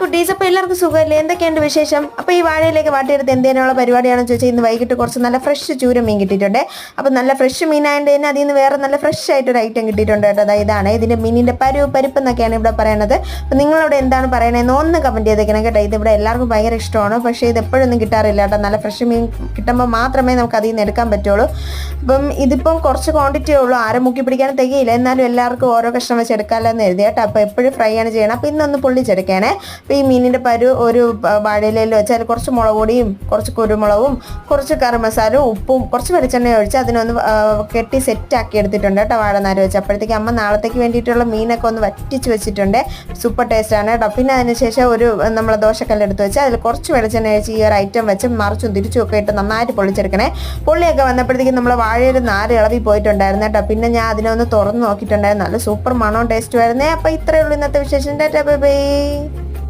കുട്ടീസ്, അപ്പോൾ എല്ലാവർക്കും സുഖമല്ലേ? എന്തൊക്കെയുണ്ട് വിശേഷം? അപ്പോൾ ഈ വാഴയിലേക്ക് വാട്ടിയെടുത്ത് എന്തിനുള്ള പരിപാടിയാണെന്ന് ചോദിച്ചാൽ ഇന്ന് വൈകിട്ട് കുറച്ച് നല്ല ഫ്രഷ് ചൂര മീൻ കിട്ടിയിട്ടുണ്ട്. അപ്പോൾ നല്ല ഫ്രഷ് മീനായതുകൊണ്ട് തന്നെ അതിൽ നിന്ന് വേറെ നല്ല ഫ്രഷ് ആയിട്ടൊരു ഐറ്റം കിട്ടിയിട്ടുണ്ട് കേട്ടോ. അതായത് ഇതാണ് ഇതിൻ്റെ മീനിൻ്റെ പരിപ്പ് എന്നൊക്കെയാണ് ഇവിടെ പറയണത്. അപ്പോൾ നിങ്ങളോട് എന്താണ് പറയണതെന്ന് ഒന്ന് കമൻറ്റ് ചെയ്തേക്കണം കേട്ടോ. ഇതിവിടെ എല്ലാവർക്കും ഭയങ്കര ഇഷ്ടമാണ്, പക്ഷേ ഇത് എപ്പോഴൊന്നും കിട്ടാറില്ല കേട്ടോ. നല്ല ഫ്രഷ് മീൻ കിട്ടുമ്പോൾ മാത്രമേ നമുക്ക് അതിൽ നിന്ന് എടുക്കാൻ പറ്റുള്ളൂ. അപ്പം ഇതിപ്പം കുറച്ച് ക്വാണ്ടിറ്റിയേ ഉള്ളൂ, ആരും മുക്കി പിടിക്കാൻ തികയില്ല. എന്നാലും എല്ലാവർക്കും ഓരോ കഷ്ണം വെച്ച് എടുക്കാമല്ലോ എന്ന് എഴുതി കേട്ടോ. അപ്പോൾ എപ്പോഴും ഫ്രൈ ആണ് ചെയ്യണം. അപ്പോൾ ഇന്നൊന്ന് പൊള്ളിച്ചെടുക്കണേ. അപ്പോൾ ഈ മീനിൻ്റെ ഒരു വാഴയിലയിൽ വെച്ചാൽ കുറച്ച് മുളക് പൊടിയും കുറച്ച് കുരുമുളകും കുറച്ച് കറി മസാലയും ഉപ്പും കുറച്ച് വെളിച്ചെണ്ണ ഒഴിച്ച് അതിനൊന്ന് കെട്ടി സെറ്റാക്കി എടുത്തിട്ടുണ്ട് കേട്ടോ. വാഴനാര് വെച്ച് അപ്പോഴത്തേക്ക് അമ്മ നാളത്തേക്ക് വേണ്ടിയിട്ടുള്ള മീനൊക്കെ ഒന്ന് വറ്റിച്ച് വെച്ചിട്ടുണ്ട്. സൂപ്പർ ടേസ്റ്റാണ് കേട്ടോ. പിന്നെ അതിനുശേഷം നമ്മൾ ദോശക്കല്ലെടുത്ത് വെച്ച് അതിൽ കുറച്ച് വെളിച്ചെണ്ണ ഒഴിച്ച് ഈ ഒരു ഐറ്റം വെച്ച് മറിച്ചും തിരിച്ചും ഒക്കെ ഇട്ട് നന്നായിട്ട് പൊള്ളിച്ചെടുക്കണേ. പൊള്ളിയൊക്കെ വന്നപ്പോഴത്തേക്കും നമ്മൾ വാഴയൊരു നാര് ഇളവി പോയിട്ടുണ്ടായിരുന്നു കേട്ടോ. പിന്നെ ഞാൻ അതിനൊന്ന് തുറന്ന് നോക്കിയിട്ടുണ്ടായിരുന്നു. നല്ല സൂപ്പർ മണവും ടേസ്റ്റും ആയിരുന്നേ. അപ്പോൾ ഇത്രയേ ഉള്ളൂ ഇന്നത്തെ വിശേഷം. Tata bye bye.